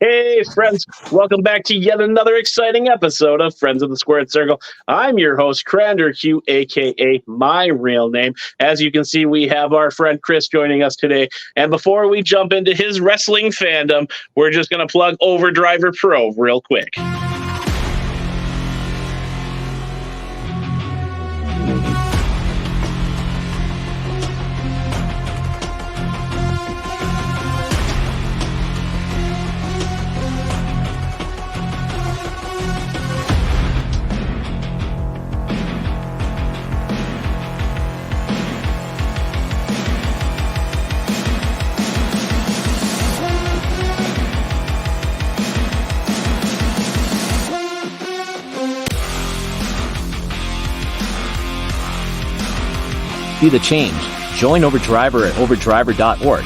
Hey, friends, welcome back to yet another exciting episode of Friends of the Squared Circle. I'm your host, Crander Q, aka my real name. As you can see, we have our friend Chris joining us today. And before we jump into his wrestling fandom, we're just going to plug Overdriver Pro real quick. Be the change. Join Overdriver at overdriver.org.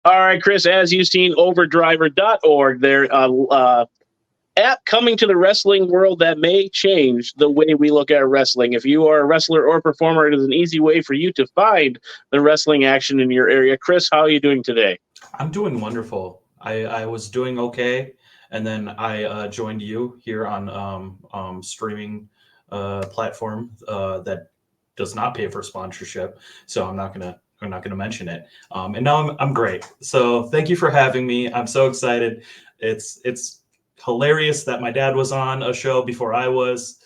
All right, Chris, as you've seen, overdriver.org, their app coming to the wrestling world that may change the way we look at wrestling. If you are a wrestler or performer, it is an easy way for you to find the wrestling action in your area. Chris, how are you doing today? I'm doing wonderful. I was doing okay, and then I joined you here on streaming platform that does not pay for sponsorship, so I'm not gonna mention it. And now I'm great. So thank you for having me. I'm so excited. It's hilarious that my dad was on a show before I was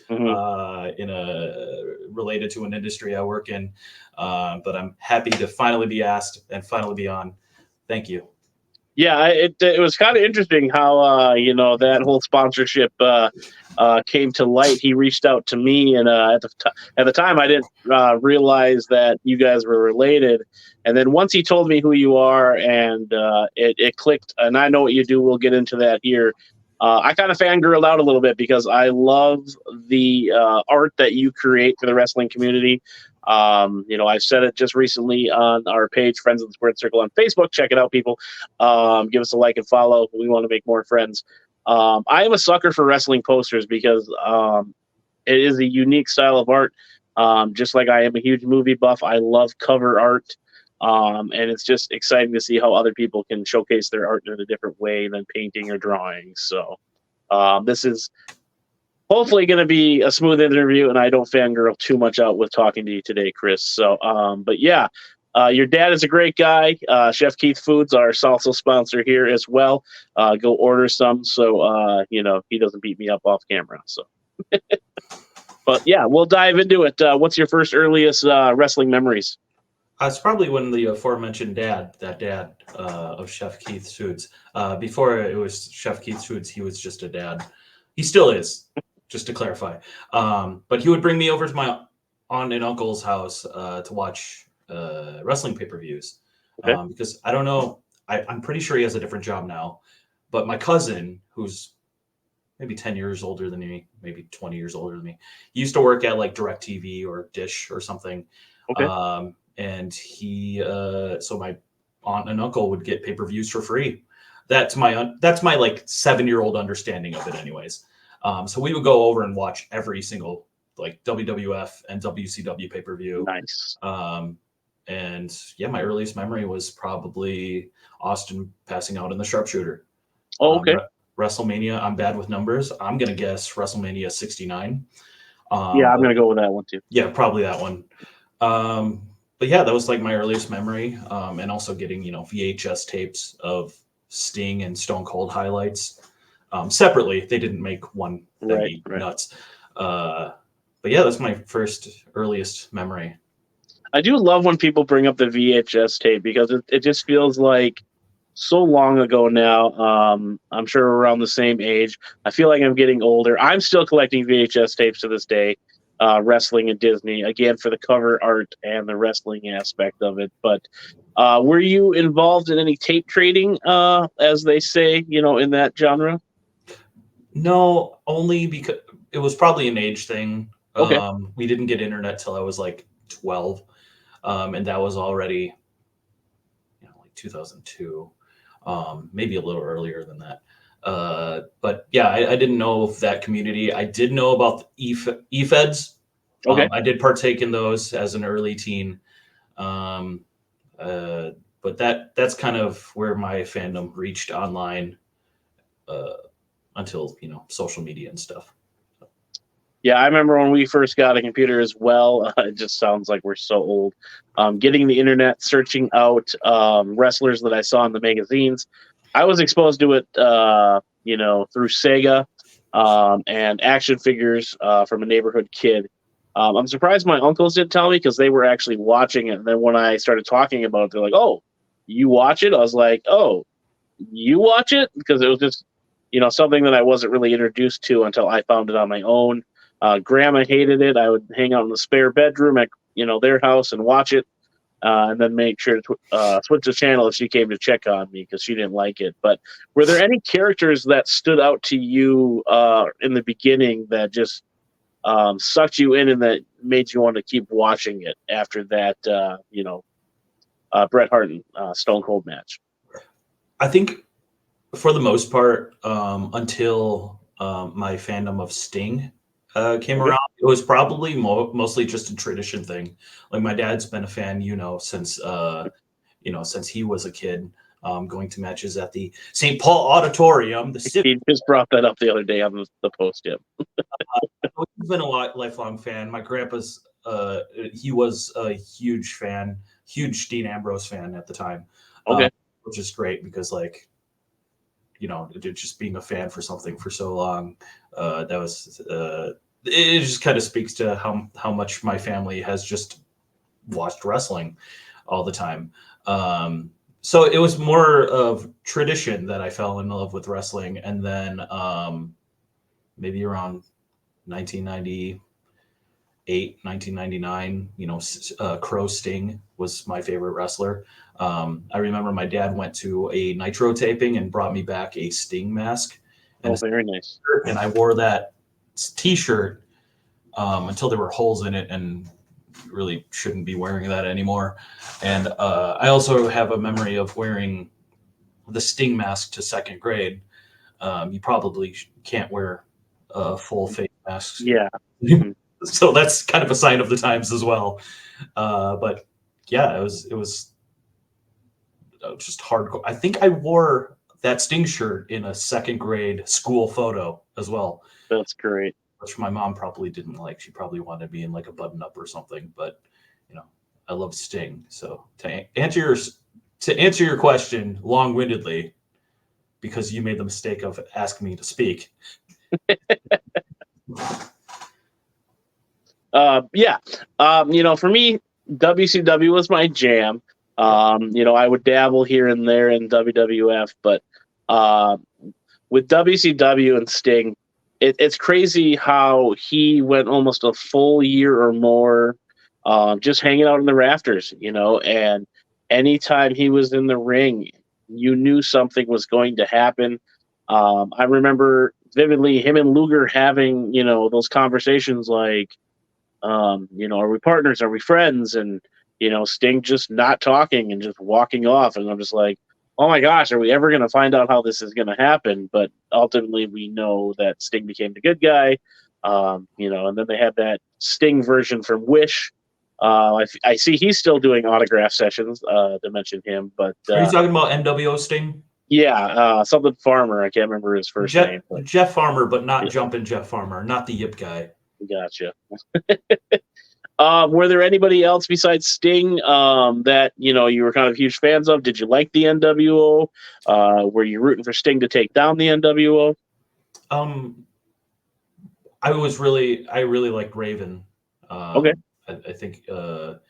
related to an industry I work in. But I'm happy to finally be asked and finally be on. Thank you. Yeah, it was kind of interesting how that whole sponsorship came to light. He reached out to me, and at the time, I didn't realize that you guys were related. And then once he told me who you are, and it clicked, and I know what you do. We'll get into that here. I kind of fangirled out a little bit because I love the art that you create for the wrestling community. I said it just recently on our page, Friends of the Squared Circle on Facebook. Check it out, people. Give us a like and follow. We want to make more friends. I am a sucker for wrestling posters because it is a unique style of art. Just like I am a huge movie buff, I love cover art. And it's just exciting to see how other people can showcase their art in a different way than painting or drawing. So this is hopefully going to be a smooth interview, and I don't fangirl too much out with talking to you today, Chris. So, but yeah, your dad is a great guy. Chef Keith Foods, our Salsa sponsor here as well. Go order some so, he doesn't beat me up off camera. So, but yeah, we'll dive into it. What's your first earliest wrestling memories? It's probably when the aforementioned dad of Chef Keith Foods. Before it was Chef Keith Foods, he was just a dad. He still is, just to clarify. But he would bring me over to my aunt and uncle's house to watch wrestling pay-per-views. Okay. Because I don't know, I'm pretty sure he has a different job now. But my cousin, who's maybe 10 years older than me, maybe 20 years older than me, he used to work at like DirecTV or Dish or something. Okay. And so my aunt and uncle would get pay-per-views for free. That's my like 7-year-old understanding of it anyways. So we would go over and watch every single like WWF and WCW pay-per-view. Nice. And yeah, my earliest memory was probably Austin passing out in the sharpshooter. Oh, okay. WrestleMania, I'm bad with numbers. I'm going to guess WrestleMania 69. Yeah, I'm going to go with that one too. Yeah, probably that one. But yeah, that was like my earliest memory. And also getting, VHS tapes of Sting and Stone Cold highlights. Separately, they didn't make one that'd be nuts. But yeah, that's my first earliest memory. I do love when people bring up the VHS tape because it just feels like so long ago now. I'm sure we're around the same age. I feel like I'm getting older. I'm still collecting VHS tapes to this day. Wrestling and Disney, again, for the cover art and the wrestling aspect of it. But were you involved in any tape trading, as they say, in that genre? No, only because it was probably an age thing. Okay. We didn't get internet till I was like 12. And that was already, like 2002, maybe a little earlier than that. But yeah, I didn't know of that community. I did know about e-feds. Okay. I did partake in those as an early teen. but that's kind of where my fandom reached online, until social media and stuff. Yeah, I remember when we first got a computer as well. It just sounds like we're so old. Getting the internet, searching out wrestlers that I saw in the magazines. I was exposed to it, through Sega and action figures from a neighborhood kid. I'm surprised my uncles didn't tell me because they were actually watching it. And then when I started talking about it, they're like, "Oh, you watch it?" I was like, "Oh, you watch it?" Because it was just, something that I wasn't really introduced to until I found it on my own. Grandma hated it. I would hang out in the spare bedroom at their house and watch it, and then make sure to switch the channel if she came to check on me because she didn't like it. But were there any characters that stood out to you in the beginning that just sucked you in and that made you want to keep watching it after that? Bret Hart and Stone Cold match. I think for the most part, until my fandom of Sting came around, it was probably mostly just a tradition thing. Like my dad's been a fan, since he was a kid, going to matches at the St. Paul Auditorium. He just brought that up the other day on the post. Yeah, He's been a lifelong fan. My grandpa's he was a huge fan, huge Dean Ambrose fan at the time. Okay. Which is great because just being a fan for something for so long, that was it just kind of speaks to how much my family has just watched wrestling all the time. So it was more of tradition that I fell in love with wrestling, and then maybe around 1998, 1999, Crow Sting was my favorite wrestler. I remember my dad went to a Nitro taping and brought me back a Sting mask. And very nice. And I wore that T-shirt until there were holes in it, and really shouldn't be wearing that anymore. And I also have a memory of wearing the Sting mask to second grade. You probably can't wear full face masks. Yeah. So that's kind of a sign of the times as well. But yeah, it was just hardcore. I think I wore that Sting shirt in a second grade school photo as well. That's great. Which my mom probably didn't like. She probably wanted me in like a button up or something. But I love Sting. So to answer your question long-windedly, because you made the mistake of asking me to speak. For me, WCW was my jam. I would dabble here and there in WWF, but with WCW and Sting, it's crazy how he went almost a full year or more just hanging out in the rafters, and anytime he was in the ring, you knew something was going to happen. I remember vividly him and Luger having, those conversations like, are we partners? Are we friends? And, Sting just not talking and just walking off. And I'm just like, oh my gosh, are we ever going to find out how this is going to happen? But ultimately we know that Sting became the good guy. And then they had that Sting version from Wish. I see he's still doing autograph sessions, to mention him, but are you talking about NWO Sting? Yeah, something Farmer. I can't remember his first name. But Jeff Farmer, but not Jumpin' Jeff Farmer, not the Yip guy. Gotcha. Were there anybody else besides Sting that you were kind of huge fans of? Did you like the NWO? Were you rooting for Sting to take down the NWO? I really liked Raven. Okay. I think the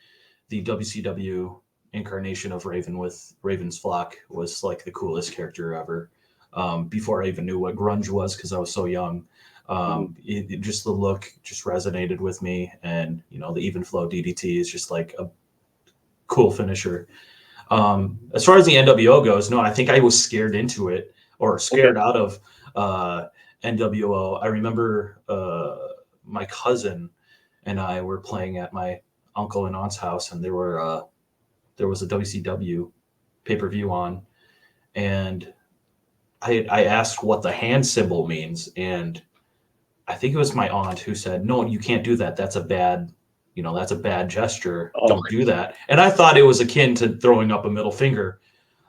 WCW incarnation of Raven with Raven's Flock was like the coolest character ever. Before I even knew what grunge was, because I was so young. Just the look just resonated with me, and the even flow DDT is just like a cool finisher. As far as the NWO goes, no, I think I was scared into it, or scared out of NWO. I remember my cousin and I were playing at my uncle and aunt's house, and there was a WCW pay-per-view on, and I asked what the hand symbol means, and I think it was my aunt who said, "No, you can't do that. That's a bad that's a bad gesture. Oh, Don't do that. And I thought it was akin to throwing up a middle finger.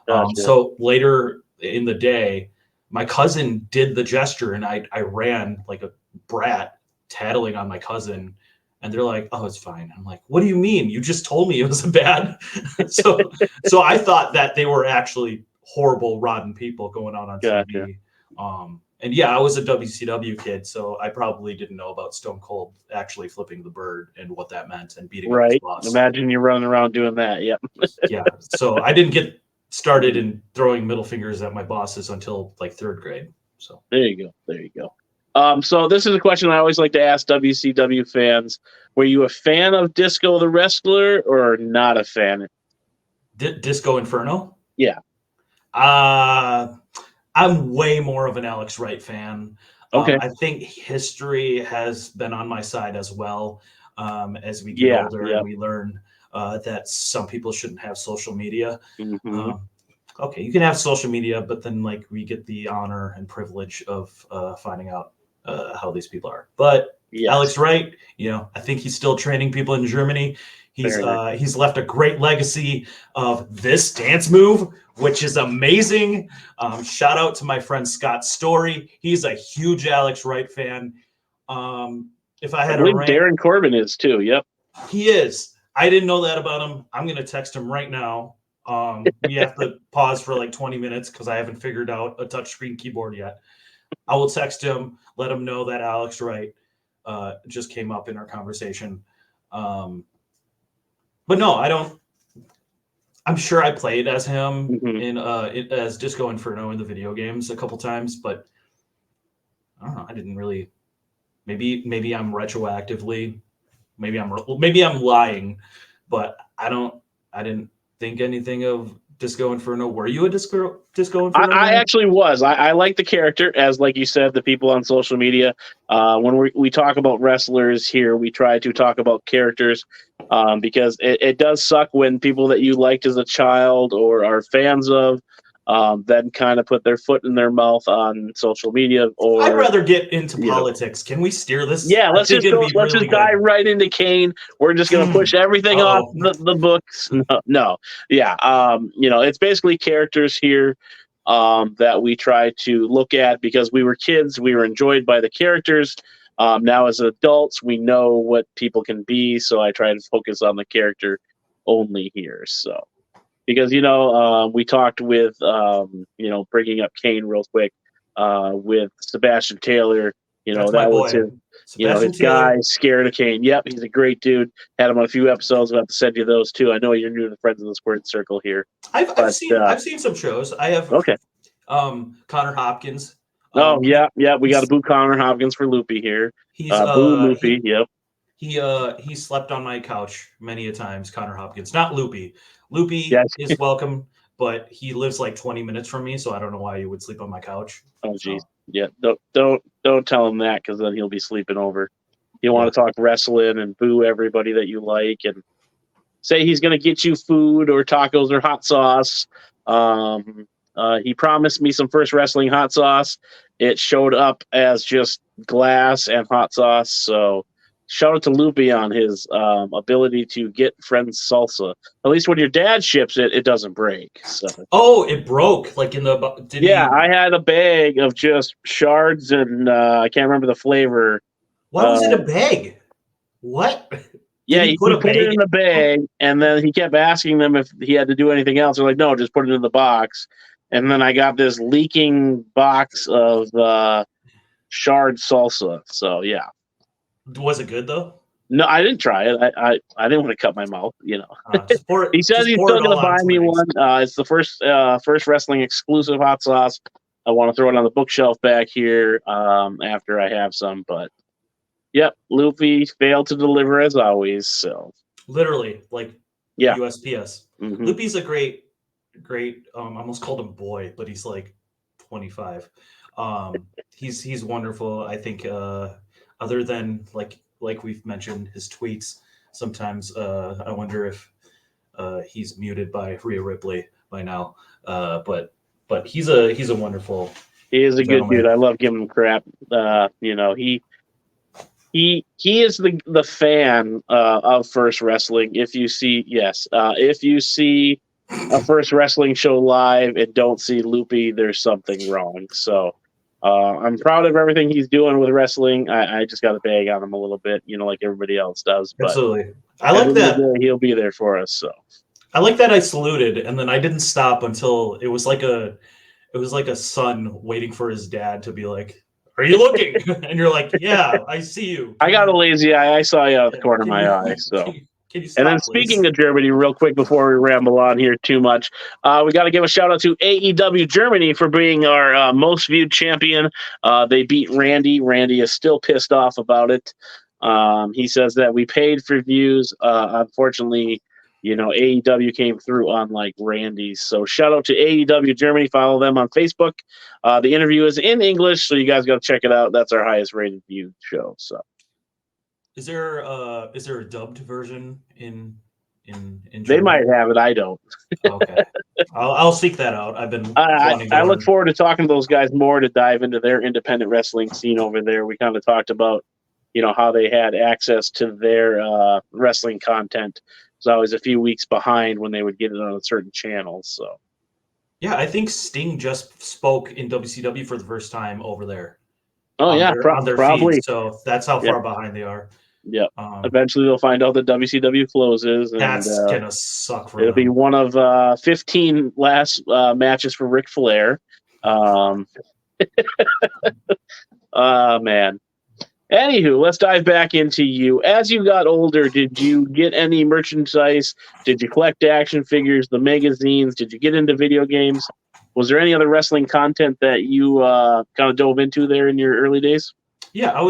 gotcha. So later in the day, my cousin did the gesture, and I ran like a brat, tattling on my cousin. And they're like, "Oh, it's fine." I'm like, "What do you mean? You just told me it was a bad." so I thought that they were actually horrible, rotten people going out on Gotcha. TV. And yeah, I was a WCW kid, so I probably didn't know about Stone Cold actually flipping the bird and what that meant and beating up his Right. boss. Imagine you running around doing that. Yep. Yeah. So I didn't get started in throwing middle fingers at my bosses until like third grade. So There you go. There you go. So this is a question I always like to ask WCW fans. Were you a fan of Disco the Wrestler or not a fan? Disco Inferno? Yeah. I'm way more of an Alex Wright fan. Okay. I think history has been on my side as well. As we get older and we learn that some people shouldn't have social media. Mm-hmm. Okay, you can have social media, but then like we get the honor and privilege of finding out how these people are. But Alex Wright, I think he's still training people in Germany. He's left a great legacy of this dance move, which is amazing. Shout out to my friend Scott Story. He's a huge Alex Wright fan. If I had a rank, Darren Corbin is too. Yep. He is. I didn't know that about him. I'm going to text him right now. We have to pause for like 20 minutes because I haven't figured out a touchscreen keyboard yet. I will text him, let him know that Alex Wright just came up in our conversation. But no, I don't. I'm sure I played as him as Disco Inferno in the video games a couple times, but I don't know. I didn't really. Maybe I'm retroactively. Maybe I'm lying, but I didn't think anything of Disco Inferno. Were you a Disco Inferno? I actually was. I like the character, as like you said, the people on social media. When we talk about wrestlers here, we try to talk about characters because it does suck when people that you liked as a child or are fans of then kind of put their foot in their mouth on social media. Or I'd rather get into politics. Can we steer this? Yeah, let's just dive right into Kane. We're just going to push everything off the books. No. Yeah. It's basically characters here that we try to look at because we were kids. We were enjoyed by the characters. Now as adults, we know what people can be. So I try to focus on the character only here. So. Because, we talked with, bringing up Kane real quick with Sebastian Taylor. That was his guy scared of Kane. Yep, he's a great dude. Had him on a few episodes. I'll have to send you those, too. I know you're new to the Friends of the Squared Circle here. I've seen some shows. I have Connor Hopkins. We got to boot Connor Hopkins for Loopy here. He's boo Loopy, yep. He slept on my couch many a times, Connor Hopkins. Not Loopy. Loopy is welcome, but he lives like 20 minutes from me, so I don't know why you would sleep on my couch. Oh, geez. Yeah, don't tell him that because then he'll be sleeping over. You want to talk wrestling and boo everybody that you like and say he's going to get you food or tacos or hot sauce. He promised me some First Wrestling hot sauce. It showed up as just glass and hot sauce, so... Shout out to Loopy on his ability to get friends salsa. At least when your dad ships it, it doesn't break. So. Oh, it broke like in the. I had a bag of just shards and I can't remember the flavor. Why was it a bag? What? He put it in the bag, and then he kept asking them if he had to do anything else. They're like, no, just put it in the box. And then I got this leaking box of shard salsa. So yeah. Was it good though? No, I didn't try it. I didn't want to cut my mouth. He says he's still going to buy me one. It's the first wrestling exclusive hot sauce. I want to throw it on the bookshelf back here after I have some. But yep, Loopy failed to deliver as always. So literally, USPS. Mm-hmm. Loopy's a great. I almost called him boy, but he's like 25. He's wonderful. I think. Other than like we've mentioned his tweets, sometimes I wonder if he's muted by Rhea Ripley by now. But he's a wonderful. He is a good dude. I love giving him crap. He is the fan of First Wrestling. If you see a First Wrestling show live and don't see Loopy, there's something wrong. So I'm proud of everything he's doing with wrestling. I just got to bag on him a little bit, like everybody else does. But Absolutely. I at the like end of the that. day, he'll be there for us. So I like that I saluted and then I didn't stop until it was like a son waiting for his dad to be like, "Are you looking?" And you're like, "Yeah, I see you. I got a lazy eye. I saw you out of the corner of Can my you eye. So. can you And then stop, please?" speaking of Germany, real quick before we ramble on here too much, we got to give a shout out to AEW Germany for being our most viewed champion. They beat Randy. Randy is still pissed off about it. He says that we paid for views. Unfortunately, AEW came through unlike Randy's. So shout out to AEW Germany. Follow them on Facebook. The interview is in English, so you guys got to check it out. That's our highest rated viewed show. So. Is there a dubbed version in They German? might have it. I don't. Okay, I'll seek that out. I've been wanting to I look learn. forward to talking to those guys more to dive into their independent wrestling scene over there. We kind of talked about, how they had access to their wrestling content. It was always a few weeks behind when they would get it on a certain channel. So Yeah, I think Sting just spoke in WCW for the first time over there oh yeah, on their probably. feed. So that's how Yeah. far behind they are. Yeah. Eventually they'll find out that WCW closes, and That's gonna suck for it'll them. be one of 15 last matches for Ric Flair. Man. Anywho, let's dive back into you. As you got older, did you get any merchandise? Did you collect action figures, the magazines? Did you get into video games? Was there any other wrestling content that you kind of dove into there in your early days? Yeah, I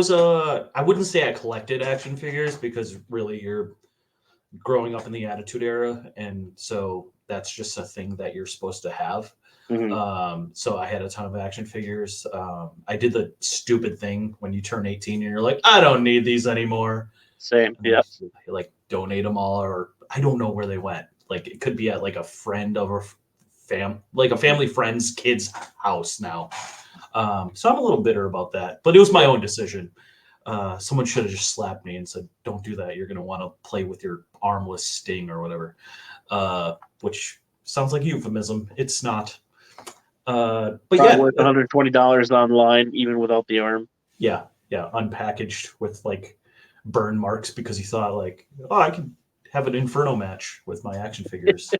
wouldn't say I collected action figures because really you're growing up in the Attitude Era, and so that's just a thing that you're supposed to have. Mm-hmm. So I had a ton of action figures. I did the stupid thing when you turn 18 and you're like, I don't need these anymore. Same. And Yeah. like donate them all, or I don't know where they went. Like it could be at like a friend of a family friend's kid's house now. So I'm a little bitter about that, but it was my own decision. Someone should have just slapped me and said, "Don't do that. You're going to want to play with your armless Sting or whatever," which sounds like a euphemism. It's not. But probably worth $120 online, even without the arm. Yeah, unpackaged with like burn marks because he thought like, oh, I can have an Inferno match with my action figures.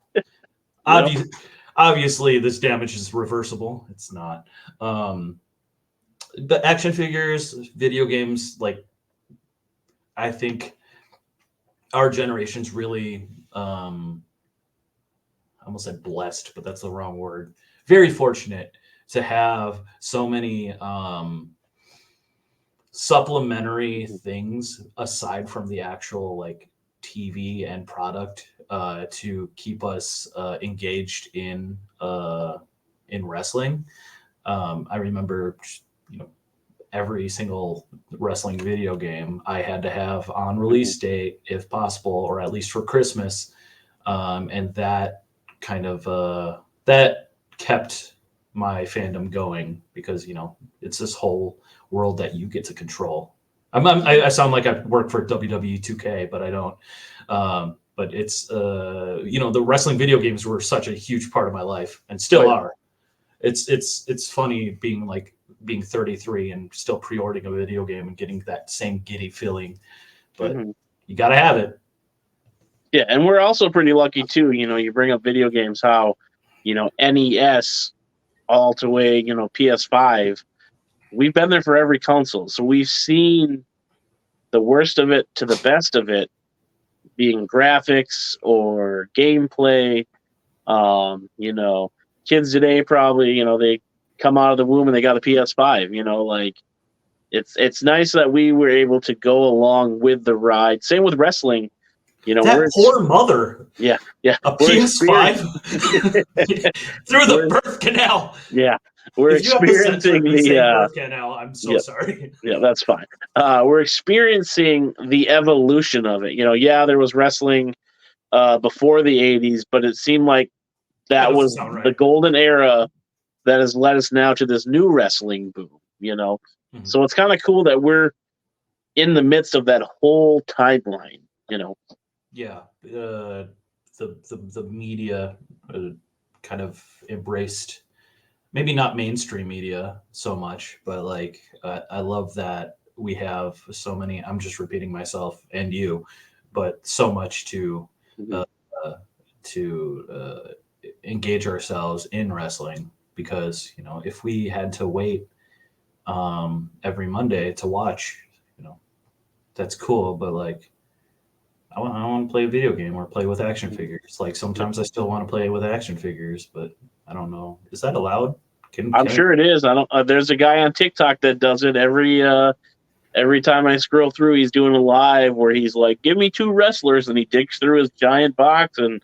Obviously, this damage is reversible. It's not. The action figures, video games, like I think our generation's really, I almost said blessed, but that's the wrong word. Very fortunate to have so many supplementary things aside from the actual like TV and product to keep us engaged in wrestling. I remember, every single wrestling video game I had to have on release date, if possible, or at least for Christmas, and that kind of that kept my fandom going because it's this whole world that you get to control. I sound like I work for WWE 2K, but I don't. But it's the wrestling video games were such a huge part of my life and still are. It's funny being 33 and still pre-ordering a video game and getting that same giddy feeling, but you got to have it. Yeah, and we're also pretty lucky too. You bring up video games, how NES all the way, PS5. We've been there for every console, so we've seen the worst of it to the best of it, being graphics or gameplay. Kids today probably, they come out of the womb and they got a PS5. It's nice that we were able to go along with the ride. Same with wrestling. That poor mother. Yeah. A PS5 through the birth canal. Yeah. We're experiencing the birth canal. I'm so sorry. Yeah, that's fine. We're experiencing the evolution of it. There was wrestling before the 80s, but it seemed like that was the golden era that has led us now to this new wrestling boom. So it's kind of cool that we're in the midst of that whole timeline, you know. Yeah, the media kind of embraced, maybe not mainstream media so much, but like I love that we have so many. I'm just repeating myself and you, but so much Mhm. uh, uh, to engage ourselves in wrestling, because if we had to wait every Monday to watch, that's cool, but like I want to play a video game or play with action figures. Like sometimes I still want to play with action figures, but I don't know. Is that allowed? I'm Can it? sure it is. I don't. There's a guy on TikTok that does it every time I scroll through. He's doing a live where he's like, "Give me 2 wrestlers," and he digs through his giant box and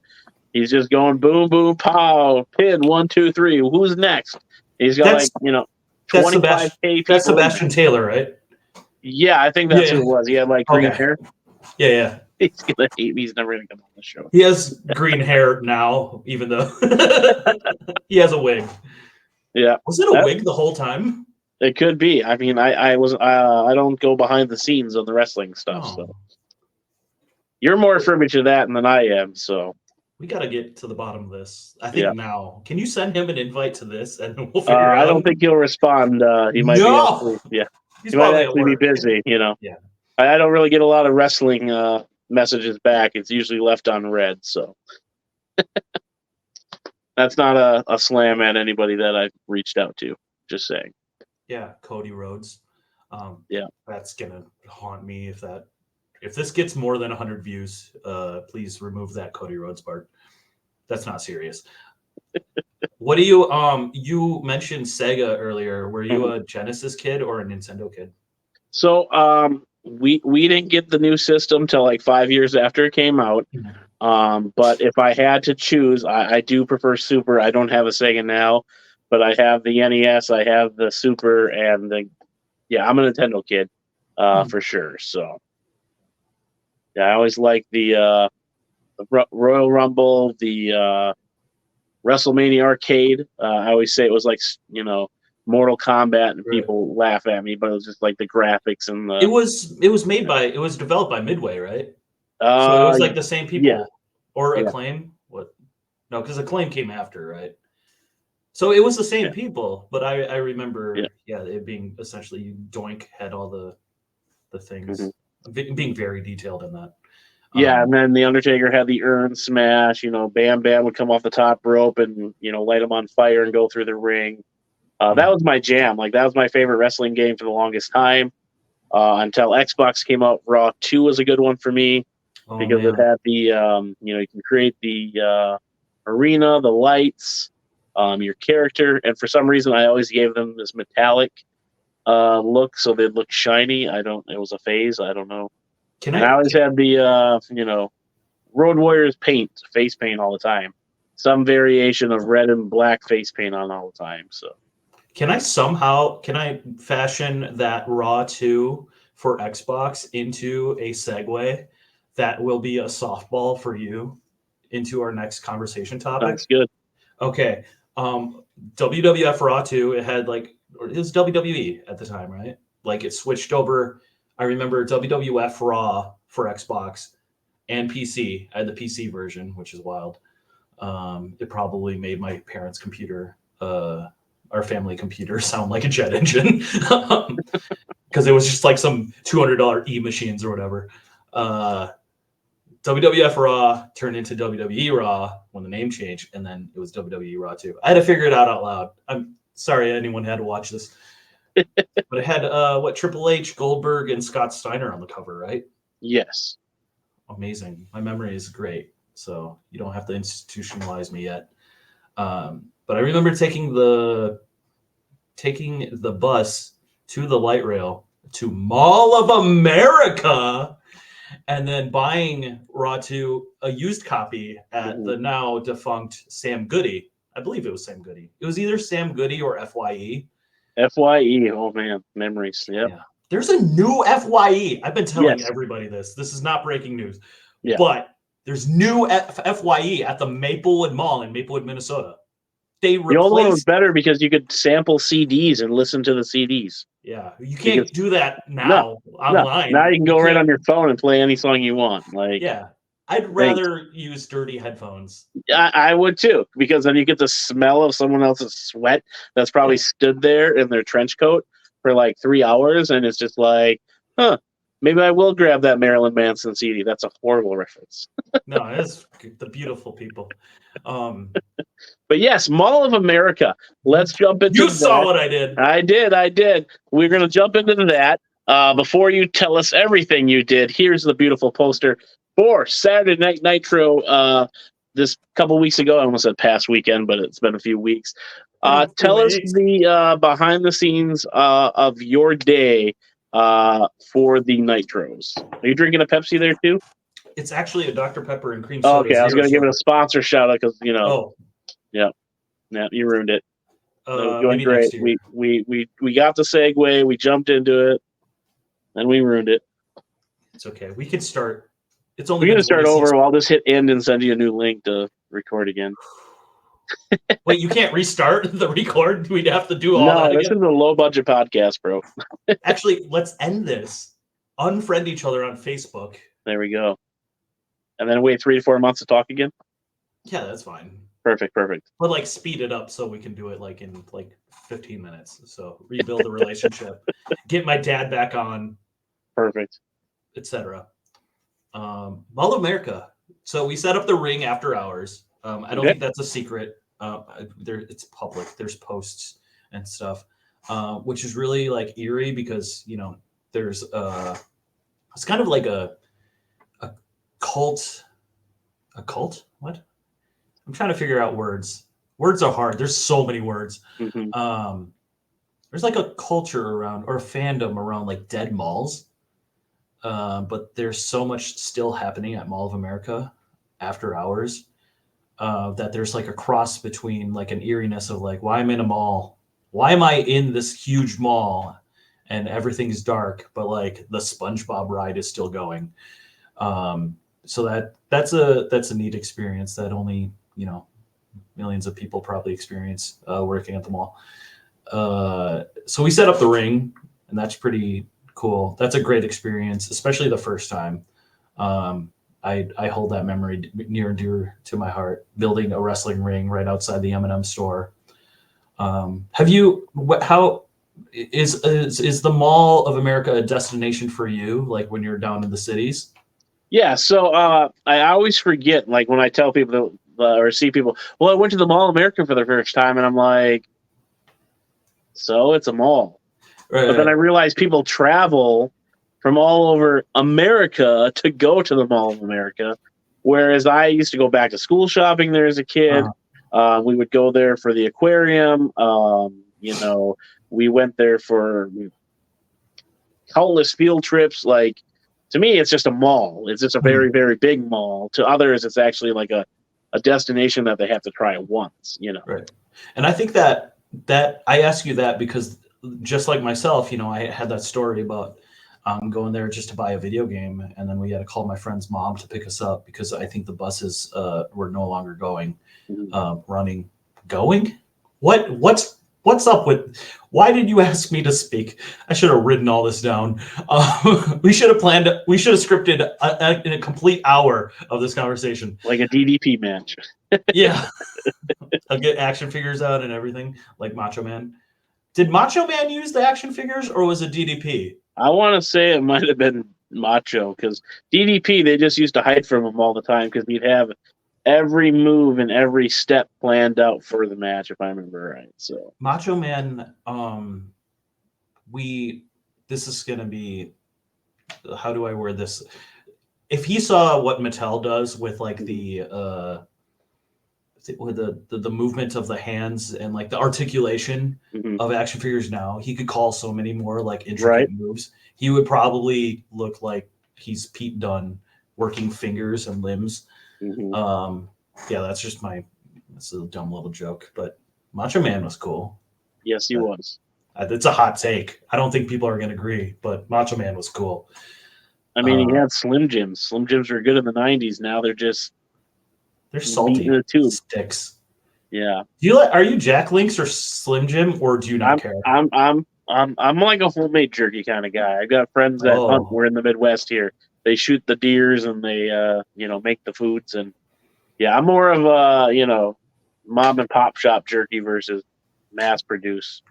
he's just going boom, boom, pow, pin 1, 2, 3. Who's next? He's got That's like that's Sebastian. 25K That's people in there. Sebastian Taylor, right? Yeah, I think that's Yeah. who it was. He had like green Okay. hair. Yeah. He's gonna hate me. He's never gonna come on the show. He has green hair now, even though he has a wig. Yeah, Was it a wig the whole time? it could be. I mean, I was I don't go behind the scenes on the wrestling stuff, Oh. so you're more privy to that than I am. So We got to get to the bottom of this. I think now. Can you send him an invite to this, and we'll figure I out? don't think he'll respond. He might be actually, yeah, He's he might probably at actually be work. busy. Yeah. I don't really get a lot of wrestling messages back. It's usually left on red. So that's not a slam at anybody that I've reached out to. Just saying. Yeah, Cody Rhodes. Yeah. That's gonna haunt me if this gets more than 100 views. Please remove that Cody Rhodes part. That's not serious. What do you mentioned Sega earlier. Were you a Genesis kid or a Nintendo kid? So we didn't get the new system till like 5 years after it came out. But if I had to choose, I do prefer Super. I don't have a Sega now, but I have the NES, I have the Super, and I'm a Nintendo kid, for sure. So yeah, I always like the Royal Rumble, the WrestleMania arcade. I always say it was like Mortal Kombat, and people laugh at me, but it was just like the graphics and the. It was developed by Midway, right? So it was like the same people, yeah. or Acclaim. What? No, because Acclaim came after, right? So it was the same people, but I remember, it being essentially Doink had all the things, being very detailed in that. Yeah, and then the Undertaker had the urn smash. Bam Bam would come off the top rope and light them on fire and go through the ring. That was my jam. Like that was my favorite wrestling game for the longest time. Until Xbox came out. Raw 2 was a good one for me because it had the you can create the arena, the lights, your character, and for some reason I always gave them this metallic look so they'd look shiny. It was a phase. I don't know. I always had the Road Warriors face paint all the time. Some variation of red and black face paint on all the time. So can I fashion that Raw 2 for Xbox into a segue that will be a softball for you into our next conversation topic? that's good. Okay. WWF Raw 2, it was WWE at the time, right? Like it switched over. I remember WWF Raw for Xbox and PC. I had the PC version, which is wild. It probably made my parents' computer, our family computer, sound like a jet engine because it was just like some $200 e-machines or whatever. WWF Raw turned into WWE Raw when the name changed, and then it was WWE Raw 2. I had to figure it out loud. I'm sorry anyone had to watch this. But it had Triple H, Goldberg, and Scott Steiner on the cover, right? Yes. Amazing. My memory is great, so you don't have to institutionalize me yet. But I remember taking the bus to the light rail to Mall of America, and then buying Raw 2, a used copy at the now defunct Sam Goody. I believe it was Sam Goody. It was either Sam Goody or FYE. FYE. Oh man, memories. Yep. Yeah. There's a new FYE. I've been telling everybody this. This is not breaking news. Yeah. But there's new FYE at the Maplewood Mall in Maplewood, Minnesota. they The old one was replaced. better because you could sample CDs and listen to the CDs. Yeah, you can't Because do that no, now no. online. Now you can You go right can't. on your phone and play any song you want. Like, Yeah, I'd thanks. rather use dirty headphones. I would too, because then you get the smell of someone else's sweat that's probably Yeah. stood there in their trench coat for like 3 hours, and it's just like, huh, maybe I will grab that Marilyn Manson CD. That's a horrible reference. No, it's the beautiful people. But yes, Mall of America. Let's jump into You saw that. what I did. I did. We're going to jump into that. Before you tell us everything you did, here's the beautiful poster for Saturday Night Nitro. This couple weeks ago, I almost said past weekend, but it's been a few weeks. Tell us the behind the scenes of your day for the Nitros. Are you drinking a Pepsi there too? It's actually a Dr. Pepper and cream Oh, soda. okay, I was going to give it Zero a sponsor shout out because sugar. yeah, you ruined it. It was going Maybe great. next year. We got the segue. We jumped into it, and we ruined it. It's okay. We could start. It's only We're been gonna start 26. over. I'll just hit end and send you a new link to record again. Wait, you can't restart the record? We'd have to do all that No, this again? is a low budget podcast, bro. Actually, let's end this. Unfriend each other on Facebook. There we go. And then wait 3 to 4 months to talk again. Yeah, that's fine. Perfect. But like speed it up so we can do it like in like 15 minutes. So rebuild the relationship, get my dad back on, Perfect. etc. Mall of America. So we set up the ring after hours. I don't think that's a secret. It's public. There's posts and stuff, which is really like eerie because there's it's kind of like a cult. A cult? What? I'm trying to figure out words. Words are hard. There's so many words. Mm-hmm. There's like a culture around or a fandom around like dead malls. But there's so much still happening at Mall of America after hours that there's like a cross between like an eeriness of like, why I'm in a mall? Why am I in this huge mall and everything's dark, but like the SpongeBob ride is still going? So that's a neat experience that only millions of people probably experience working at the mall. So we set up the ring, and that's pretty cool. That's a great experience, especially the first time. I hold that memory near and dear to my heart. Building a wrestling ring right outside the M&M store. How is the Mall of America a destination for you? Like when you're down in the cities? Yeah. So I always forget, like when I tell people or see people, well, I went to the Mall of America for the first time, and I'm like, so it's a mall. Right. But then I realize people travel from all over America to go to the Mall of America. Whereas I used to go back to school shopping there as a kid. We would go there for the aquarium. We went there for countless field trips. Like, to me, it's just a mall. It's just a very, very big mall. To others, it's actually like a destination that they have to try once, Right. And I think that I ask you that because just like myself, I had that story about going there just to buy a video game, and then we had to call my friend's mom to pick us up because I think the buses were no longer running. What's up with? Why did you ask me to speak? I should have written all this down. We should have planned. We should have scripted in a complete hour of this conversation, like a DDP match. Yeah, I'll get action figures out and everything, like Macho Man. Did Macho Man use the action figures, or was it DDP? I want to say it might have been Macho, because DDP, they just used to hide from him all the time because he'd have every move and every step planned out for the match, if I remember right. So Macho Man, this is gonna be, how do I word this? If he saw what Mattel does with like the movement of the hands and like the articulation of action figures now, he could call so many more like intricate moves. He would probably look like he's Pete Dunne working fingers and limbs. Yeah, that's a dumb little joke, but Macho Man was cool. Yes, he was. It's a hot take. I don't think people are going to agree, but Macho Man was cool. I mean, he had Slim Jims. Slim Jims were good in the 90s. Now they're just salty in the tube. sticks. Yeah. Are you Jack Links or Slim Jim, or do you not care? I'm like a homemade jerky kind of guy. I got friends that hunt. Oh, We're in the Midwest here. They shoot the deers and they make the foods, and yeah, I'm more of a mom and pop shop jerky versus mass produce.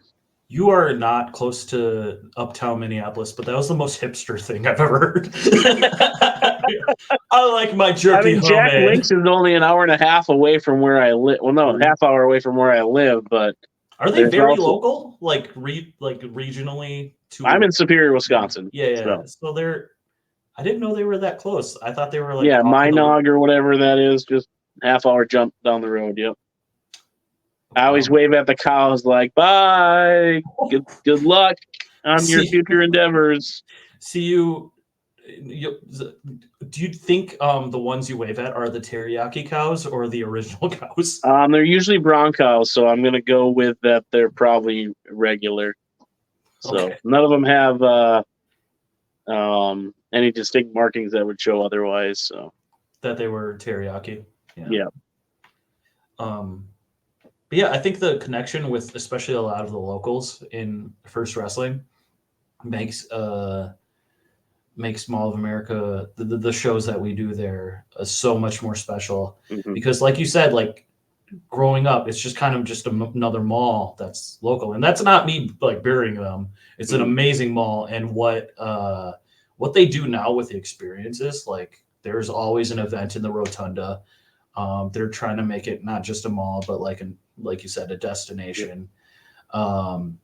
you are not close to uptown Minneapolis, but that was the most hipster thing I've ever heard. I like my I jerky mean, Jack homemade. Links is only an hour and a half away from where I live. Well, no, half hour away from where I live, but Are they there's very also local, like regionally I'm to? in Superior, Wisconsin. Yeah, yeah. So So they're. I didn't know they were that close. I thought they were like yeah, off of the. Minot or whatever that is, just half hour jump down the road. Yep. I always Um, wave at the cows like, "Bye, good luck on your see, future endeavors." see you. Do you think the ones you wave at are the teriyaki cows or the original cows? They're usually brown cows, so I'm gonna go with that. They're probably regular. So Okay, none of them have any distinct markings that would show otherwise. So that they were teriyaki. Yeah. yeah. Um, but yeah, I think the connection with especially a lot of the locals in First Wrestling makes makes Mall of America the shows that we do there so much more special Hmm. because, like you said, like growing up, it's just kind of just another mall that's local, and that's not me like burying them. It's an amazing mall, and what they do now with the experiences, like there's always an event in the rotunda. They're trying to make it not just a mall, but like you said, a destination. Um,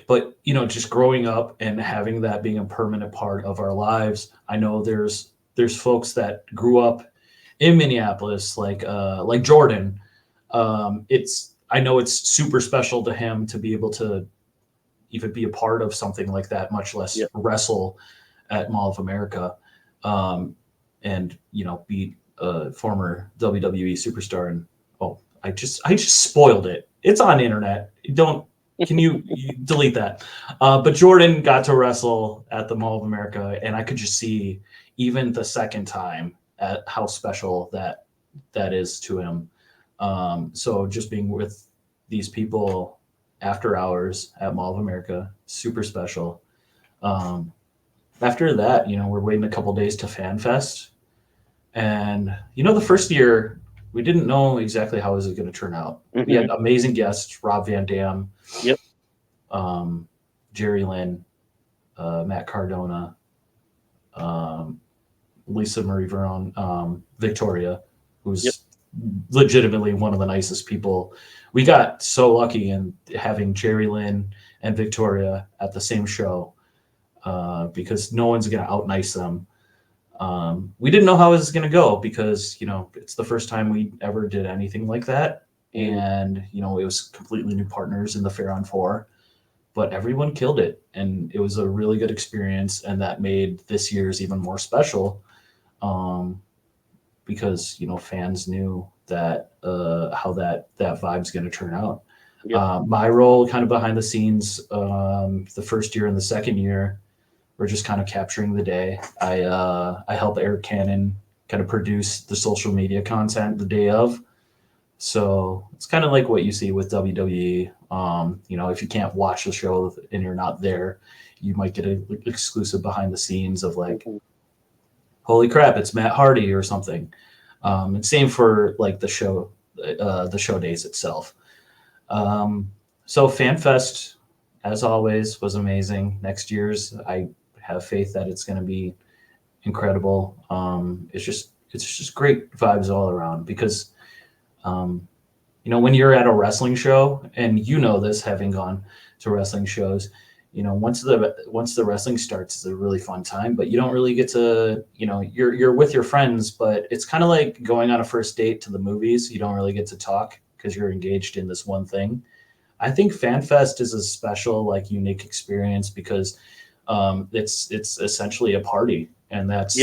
but just growing up and having that being a permanent part of our lives, I know there's folks that grew up in Minneapolis, like Jordan. I know it's super special to him to be able to even be a part of something like that, much less Yep. wrestle at Mall of America, and be a former WWE superstar. And I just spoiled it. It's on internet. Can you delete that? But Jordan got to wrestle at the Mall of America, and I could just see even the second time at how special that is to him. So just being with these people after hours at Mall of America, super special. After that, we're waiting a couple days to Fan Fest, and the first year we didn't know exactly how it was going to turn out. We had amazing guests: Rob Van Dam, Yep. Jerry Lynn, Matt Cardona, Lisa Marie Veron, Victoria, who's legitimately one of the nicest people. We got so lucky in having Jerry Lynn and Victoria at the same show because no one's going to out nice them. We didn't know how it was going to go because it's the first time we ever did anything like that, and it was completely new partners in the Fair on 4, but everyone killed it, and it was a really good experience, and that made this year's even more special because fans knew that how that vibe's going to turn out. Yep. My role kind of behind the scenes, the first year and the second year, we're just kind of capturing the day. I help Eric Cannon kind of produce the social media content the day of. So it's kind of like what you see with WWE. If you can't watch the show and you're not there, you might get an exclusive behind the scenes of like, holy crap, it's Matt Hardy or something. And same for like the show days itself. So FanFest, as always, was amazing. Next year's, I have faith that it's going to be incredible. It's just great vibes all around because, when you're at a wrestling show, and this having gone to wrestling shows, once the wrestling starts, it's a really fun time, but you don't really get to, you're with your friends, but it's kind of like going on a first date to the movies. You don't really get to talk because you're engaged in this one thing. I think FanFest is a special, like, unique experience because it's essentially a party, and that's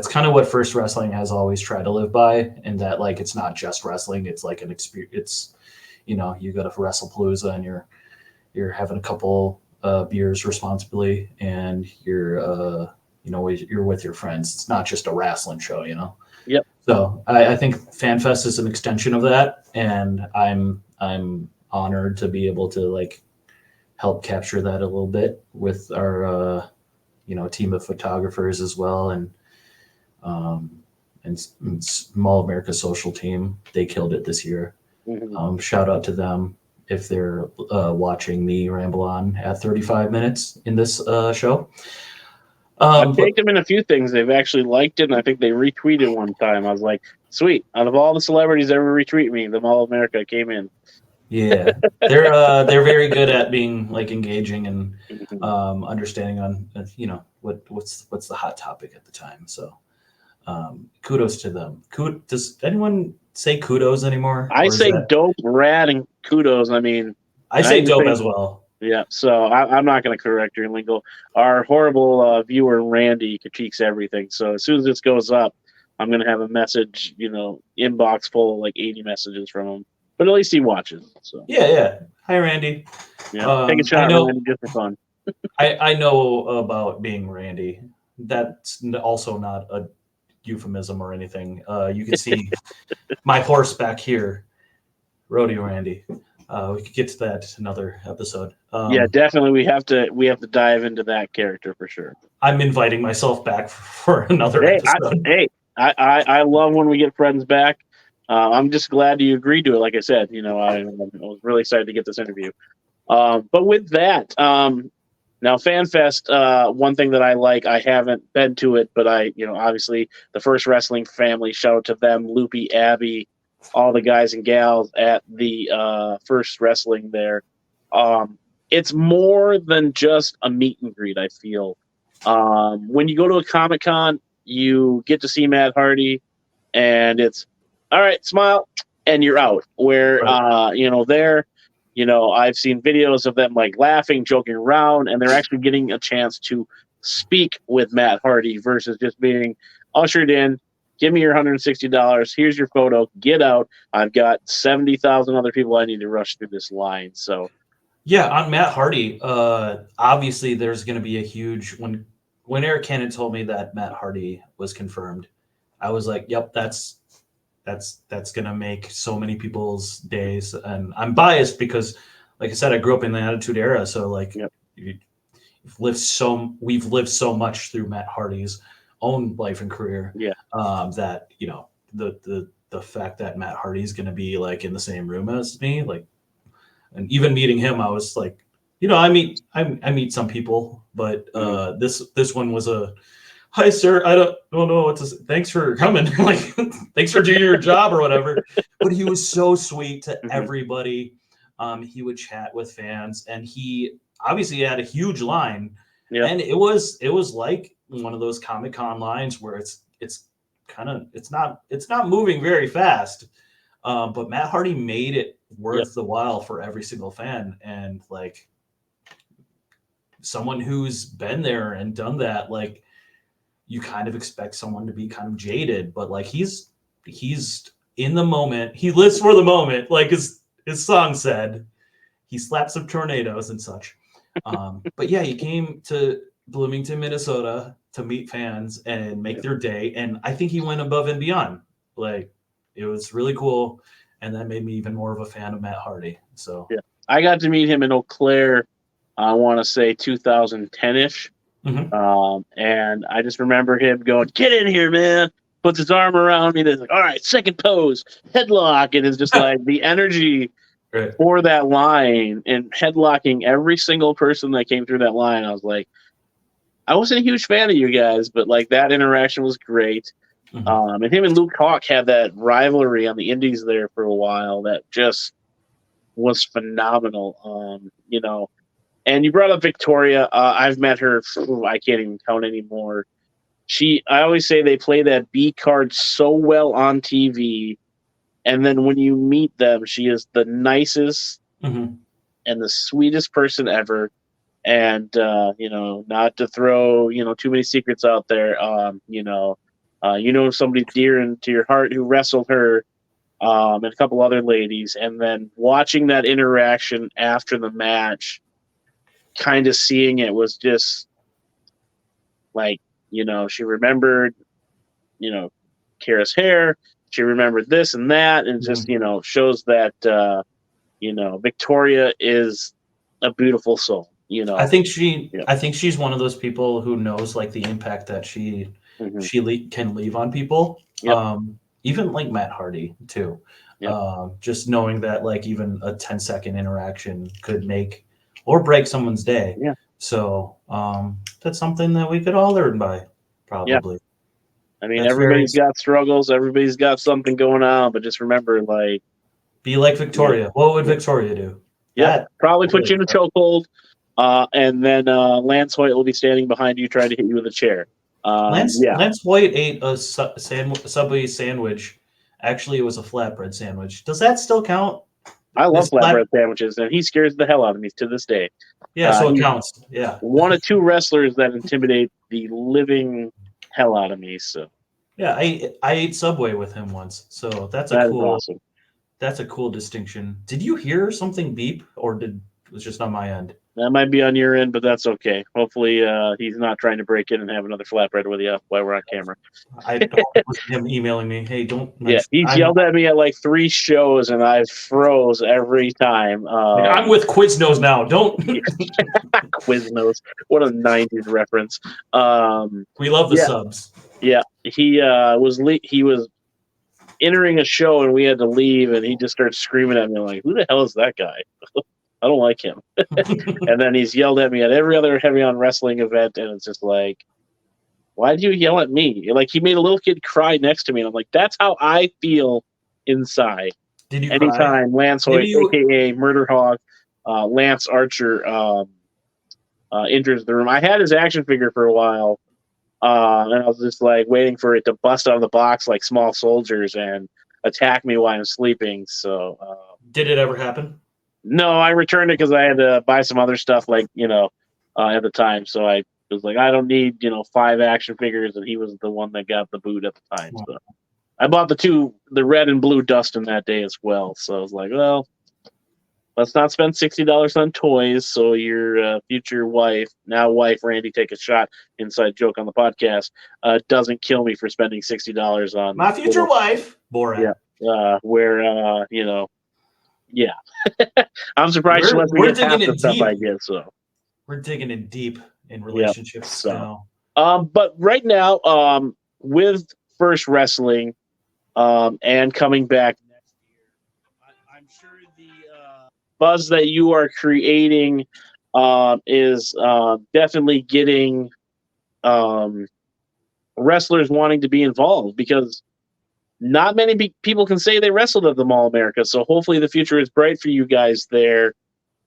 kind of what First Wrestling has always tried to live by, and that like it's not just wrestling; it's like an experience. It's you go to WrestlePalooza and you're having a couple beers responsibly, and you're with your friends. It's not just a wrestling show, Yep. So I think FanFest is an extension of that, and I'm honored to be able to like help capture that a little bit with our team of photographers as well, um, and Mall America Social Team. They killed it this year. Shout out to them if they're watching me ramble on at 35 minutes in this show. I've tagged them in a few things. They've actually liked it, and I think they retweeted one time. I was like, sweet. Out of all the celebrities ever retweet me, the Mall of America came in. Yeah, they're very good at being like engaging and understanding on what's the hot topic at the time. So kudos to them. Does anyone say kudos anymore? I say dope, rad, and kudos. I mean, I say dope as well. Yeah, so I'm not going to correct your lingo. Our horrible viewer Randy critiques everything. So as soon as this goes up, I'm going to have a message, inbox full of like 80 messages from him. But at least he watches. So yeah. Hi, Randy. Yeah, take a shot, Randy, just for fun. I know about being Randy. That's also not a euphemism or anything. You can see my horse back here, Rodeo Randy. We could get to that another episode. Yeah, definitely. We have to dive into that character for sure. I'm inviting myself back for another episode. I love when we get friends back. I'm just glad you agreed to it. Like I said, I was really excited to get this interview. But with that, now FanFest, one thing that I like, I haven't been to it, but obviously the First Wrestling family, shout out to them, Loopy, Abby, all the guys and gals at the First Wrestling there. It's more than just a meet and greet, I feel. When you go to a Comic-Con, you get to see Matt Hardy, and it's, all right, smile, and you're out. Where, there, I've seen videos of them like laughing, joking around, and they're actually getting a chance to speak with Matt Hardy versus just being ushered in. Give me your $160. Here's your photo. Get out. I've got 70,000 other people I need to rush through this line. So, yeah, on Matt Hardy, obviously there's going to be a huge when Eric Cannon told me that Matt Hardy was confirmed, I was like, yep, that's going to make so many people's days. And I'm biased because, like I said, I grew up in the Attitude Era, so like we've lived so much through Matt Hardy's own life and career. Yeah. That the fact that Matt Hardy's going to be like in the same room as me, like, and even meeting him, I was like, I meet some people, but this one was a, hi sir, I don't know what to say. Thanks for coming, like thanks for doing your job or whatever. But he was so sweet to everybody. He would chat with fans, and he obviously had a huge line. Yeah. And it was like one of those Comic-Con lines where it's not moving very fast. But Matt Hardy made it worth the while for every single fan. And like someone who's been there and done that, like you kind of expect someone to be kind of jaded, but like he's in the moment. He lives for the moment. Like his song said, he slapped some tornadoes and such. But yeah, he came to Bloomington, Minnesota to meet fans and make their day. And I think he went above and beyond. Like it was really cool. And that made me even more of a fan of Matt Hardy. So yeah, I got to meet him in Eau Claire, I want to say 2010-ish. And I just remember him going, get in here, man. Puts his arm around me. There's like, all right, second pose, headlock. And it's just like the energy for that line and headlocking every single person that came through that line. I was like, I wasn't a huge fan of you guys, but like that interaction was great. And him and Luke Hawk had that rivalry on the indies there for a while that just was phenomenal. And you brought up Victoria. I've met her. I can't even count anymore. I always say they play that B card so well on TV. And then when you meet them, she is the nicest and the sweetest person ever. And, not to throw, too many secrets out there. Somebody dear and to your heart who wrestled her and a couple other ladies. And then watching that interaction after the match, kind of seeing it was just like, she remembered, Kara's hair. She remembered this and that, and just shows that Victoria is a beautiful soul. I think she's one of those people who knows like the impact that she can leave on people. Yep. Even like Matt Hardy too. Yep. Just knowing that like even a 10-second interaction could make or break someone's day. Yeah. So that's something that we could all learn by, probably. Yeah. I mean, everybody's got struggles. Everybody's got something going on, but just remember, like, be like Victoria. Yeah. What would Victoria do? Yeah, probably put you in a chokehold, and then Lance Hoyt will be standing behind you trying to hit you with a chair. Lance Hoyt ate a Subway sandwich. Actually, it was a flatbread sandwich. Does that still count? I love flatbread sandwiches, and he scares the hell out of me to this day. Yeah, so it counts. Yeah, one of two wrestlers that intimidate the living hell out of me. So yeah, I ate Subway with him once, so that's awesome. That's a cool distinction. Did you hear something beep, or it was just on my end? That might be on your end, but that's okay. Hopefully, he's not trying to break in and have another flatbread with you while we're on camera. It was him emailing me, hey, don't. Yeah, he's yelled at me at like 3 shows, and I froze every time. I'm with Quiznos now. Don't. Quiznos. What a 90s reference. We love the subs. Yeah, he was entering a show, and we had to leave, and he just started screaming at me like, who the hell is that guy? I don't like him. And then he's yelled at me at every other Heavy on Wrestling event, and it's just like, why did you yell at me? Like, he made a little kid cry next to me, and I'm like, that's how I feel inside. Did you anytime cry? Lance Hoyt, a.k.a. Murder Hog, Lance Archer, enters the room. I had his action figure for a while, and I was just like waiting for it to bust out of the box like small soldiers and attack me while I'm sleeping. So, did it ever happen? No, I returned it because I had to buy some other stuff, like, at the time. So I was like, I don't need, 5 action figures, and he was the one that got the boot at the time. So I bought the red and blue Dustin that day as well. So I was like, well, let's not spend $60 on toys. So your future wife, now wife, Randy, take a shot, inside joke on the podcast, doesn't kill me for spending $60 on my future wife, Borat. Yeah, yeah. I'm surprised she lets me get half the stuff I get. So we're digging in deep in relationships now. But right now, with First Wrestling, and coming back next year, I'm sure the buzz that you are creating is definitely getting wrestlers wanting to be involved, because not many people can say they wrestled at the Mall America. So hopefully the future is bright for you guys there,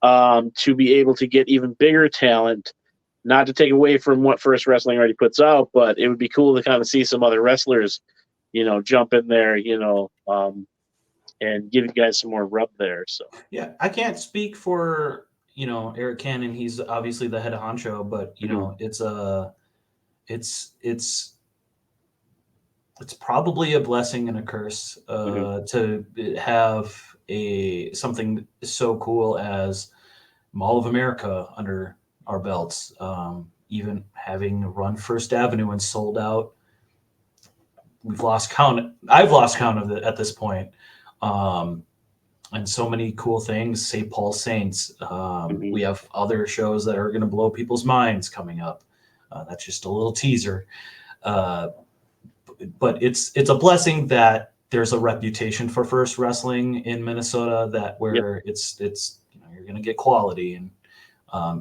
to be able to get even bigger talent. Not to take away from what First Wrestling already puts out, but it would be cool to kind of see some other wrestlers, jump in there, and give you guys some more rub there. So yeah, I can't speak for Eric Cannon. He's obviously the head honcho, but it's probably a blessing and a curse to have something so cool as Mall of America under our belts. Even having run First Avenue and sold out, we've lost count. I've lost count of it at this point. And so many cool things. St. Paul Saints. We have other shows that are going to blow people's minds coming up. That's just a little teaser. But it's a blessing that there's a reputation for First Wrestling in Minnesota, that where it's you're going to get quality, and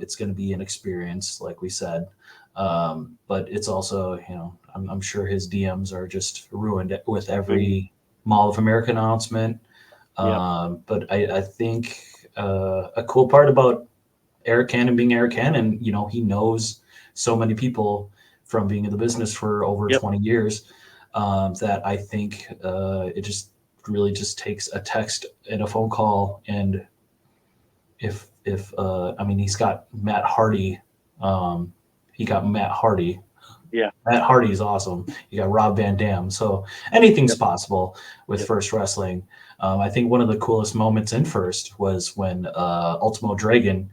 it's going to be an experience, like we said. But it's also, I'm sure his DMs are just ruined with every Mall of America announcement. But I think a cool part about Eric Cannon being Eric Cannon, he knows so many people from being in the business for over 20 years. That I think it just really just takes a text and a phone call, and if he's got Matt Hardy, Matt Hardy is awesome. You got Rob Van Dam, so anything's possible with First Wrestling. I think one of the coolest moments in First was when Ultimo Dragon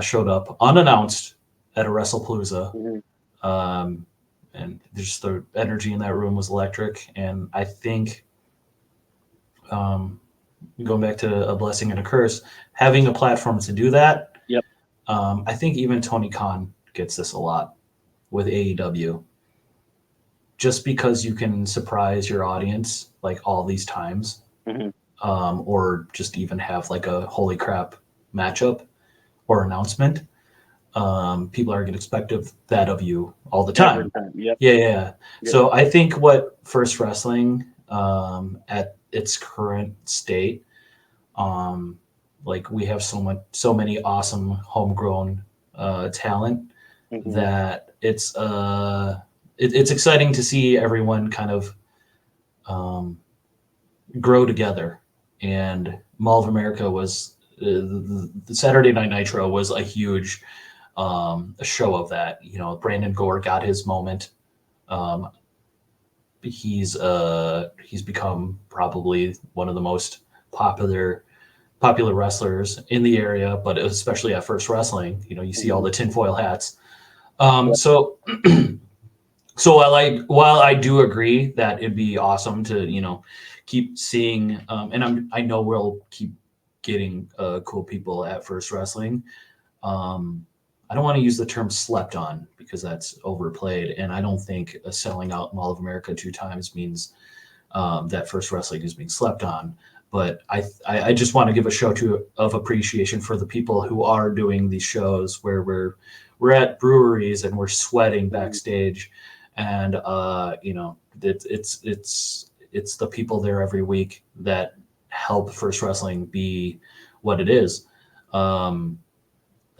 showed up unannounced at a WrestlePalooza. and just the energy in that room was electric. And I think, going back to a blessing and a curse, having a platform to do that. Yep. I think even Tony Khan gets this a lot with AEW, just because you can surprise your audience like all these times, or just even have like a holy crap matchup or announcement. People are going to expect that of you all the time. Yep. Yeah. So I think what First Wrestling, at its current state, like we have so many awesome homegrown talent that it's exciting to see everyone kind of grow together. And Mall of America was the Saturday Night Nitro was a huge a show of that. You know, Brandon Gore got his moment. He's become probably one of the most popular wrestlers in the area, but especially at First Wrestling. You know, you see all the tinfoil hats. So while I do agree that it'd be awesome to keep seeing, and I know we'll keep getting cool people at First Wrestling. I don't want to use the term slept on because that's overplayed, and I don't think selling out Mall of America 2 times means that First Wrestling is being slept on. But I just want to give a show of appreciation for the people who are doing these shows where we're at breweries and we're sweating backstage, and it's the people there every week that help First Wrestling be what it is.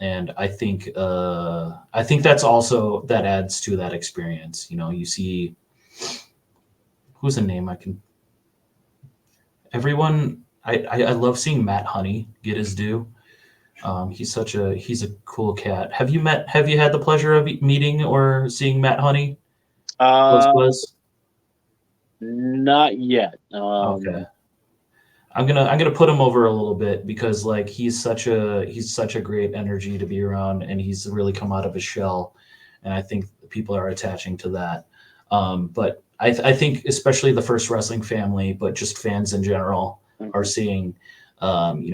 And I think that's also, that adds to that experience. You see, who's a name everyone. I love seeing Matt Honey get his due. He's a cool cat. Have you had the pleasure of meeting or seeing Matt Honey? Not yet. Okay. I'm gonna put him over a little bit because like he's such a great energy to be around, and he's really come out of his shell, and I think people are attaching to that. But I think especially the First Wrestling family, but just fans in general, are seeing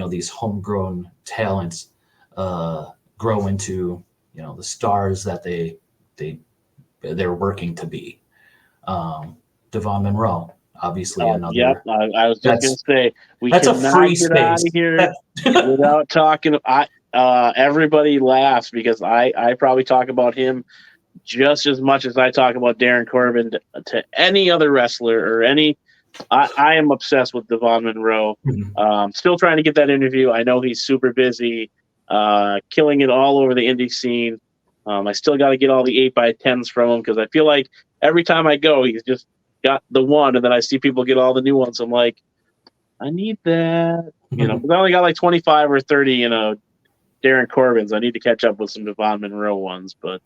these homegrown talents grow into the stars that they're working to be. Devon Monroe. Obviously, another. Yep, I was just gonna say that's a free space. Out of here without talking. Everybody laughs because I probably talk about him just as much as I talk about Darren Corbin to any other wrestler or any. I am obsessed with Devon Monroe. Still trying to get that interview. I know he's super busy, killing it all over the indie scene. I still got to get all the 8x10s from him because I feel like every time I go, he's just got the one, and then I see people get all the new ones. I'm like, I need that, because I only got like 25 or 30, Darren Corbins. I need to catch up with some Devon Monroe ones, but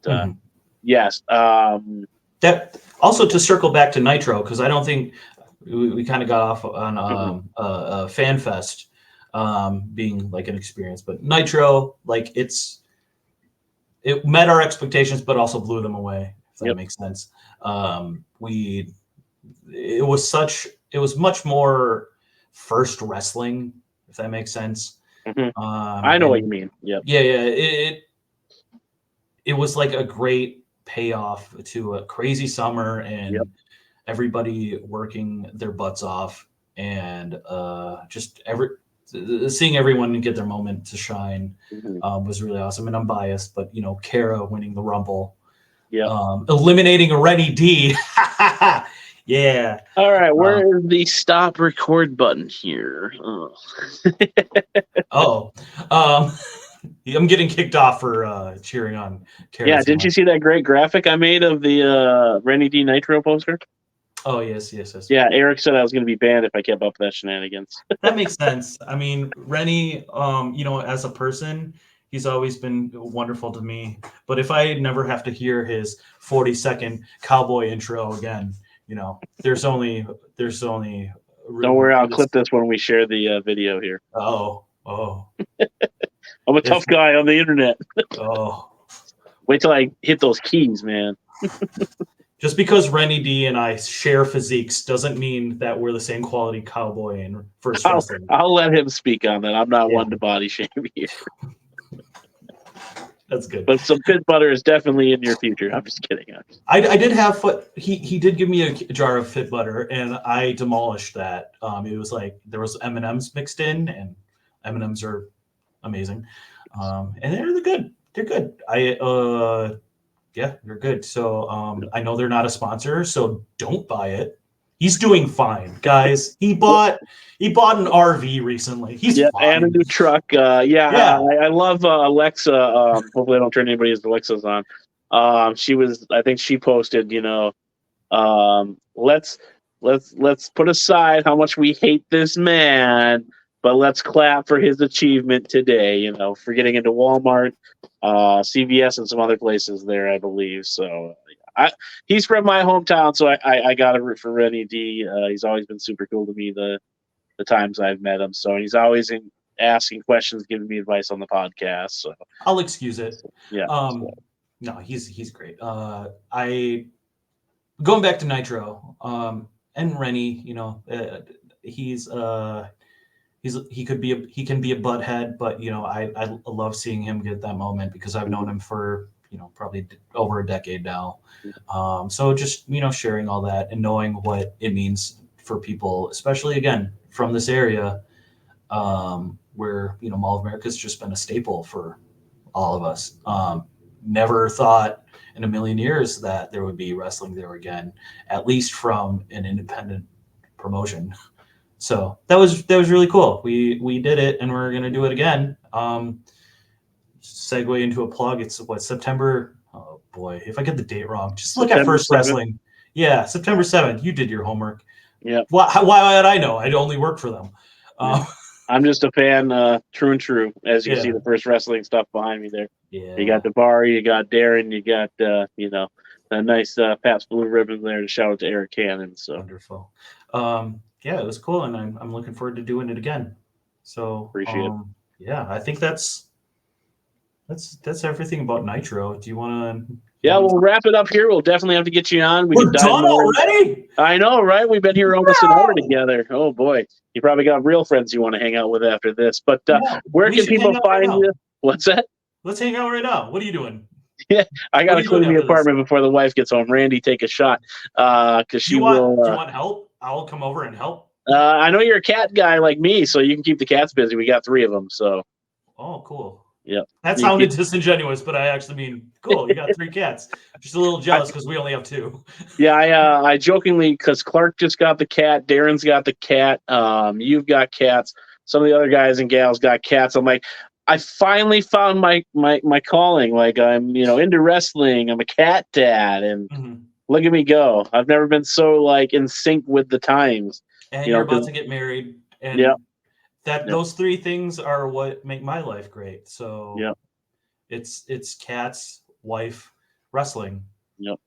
yes. That also, to circle back to Nitro, because I don't think we kind of got off on Fan Fest being like an experience, but Nitro, like it met our expectations, but also blew them away. If that makes sense. It was much more First Wrestling, if that makes sense. I know what you mean. Yep. Yeah. It was like a great payoff to a crazy summer and everybody working their butts off, and just seeing everyone get their moment to shine was really awesome. And I'm biased, but Kara winning the Rumble, eliminating a Rennie D. Yeah. All right. Where is the stop record button here? I'm getting kicked off for cheering on Kara. Yeah. Didn't you see that great graphic I made of the Rennie D Nitro poster? Oh, yes. Yeah. Eric said I was going to be banned if I kept up that shenanigans. That makes sense. I mean, Rennie, as a person, he's always been wonderful to me. But if I never have to hear his 40-second cowboy intro again, there's only. Don't worry, I'll clip this when we share the video here. Oh. I'm a tough guy on the internet. Oh. Wait till I hit those keys, man. Just because Rennie D and I share physiques doesn't mean that we're the same quality cowboy in first wrestling. I'll let him speak on that. I'm not one to body shame here. That's good. But some pit butter is definitely in your future. I'm just kidding. I did have he did give me a jar of fit butter, and I demolished that. It was like there was M&Ms mixed in, and M&Ms are amazing, and they're good. They're good. They're good. So I know they're not a sponsor, so don't buy it. He's doing fine, guys. He bought an RV recently. He's fine. And a new truck. I love Alexa. Hopefully, I don't turn anybody's Alexas on. I think she posted, let's put aside how much we hate this man, but let's clap for his achievement today. For getting into Walmart, CVS, and some other places there, I believe. So. He's from my hometown, so I got to root for Rennie D. He's always been super cool to me the times I've met him. So he's always asking questions, giving me advice on the podcast. So I'll excuse it. Yeah. No, he's great. Going back to Nitro, and Rennie, he can be a butthead, but I love seeing him get that moment because I've known him for probably over a decade now. So just, sharing all that and knowing what it means for people, especially again, from this area, where, Mall of America's just been a staple for all of us. Never thought in a million years that there would be wrestling there again, at least from an independent promotion. So that was really cool. We did it, and we're going to do it again. Segue into a plug. It's September. Oh boy, if I get the date wrong, just look at First 7th. Wrestling. Yeah, September 7th. You did your homework. Yeah. Why would I know? I only work for them. I'm just a fan, true and true. As you see the First Wrestling stuff behind me there. Yeah. You got Dabari, you got Darren, you got that nice Pabst Blue Ribbon there to shout out to Eric Cannon. So wonderful. It was cool, and I'm looking forward to doing it again. So appreciate it. Yeah, I think that's everything about Nitro. Do you want to? Yeah, we'll wrap it up here. We'll definitely have to get you on. We're done already? I know, right? We've been here almost an hour together. Oh, boy. You probably got real friends you want to hang out with after this. But where can people find you? What's that? Let's hang out right now. What are you doing? Yeah, I got to clean the apartment before the wife gets home. Randy, take a shot. Because she will. Do you want help? I'll come over and help. I know you're a cat guy like me, so you can keep the cats busy. We got 3 of them, so. Oh, cool. Yeah. That sounded disingenuous, but I actually mean, cool. You got 3 cats. I'm just a little jealous because we only have 2. Yeah, I jokingly, because Clark just got the cat, Darren's got the cat, you've got cats, some of the other guys and gals got cats. I'm like, I finally found my calling. Like, I'm into wrestling. I'm a cat dad, and look at me go. I've never been so in sync with the times. And you're about to get married, and those 3 things are what make my life great. So it's cats, wife, wrestling. Yep.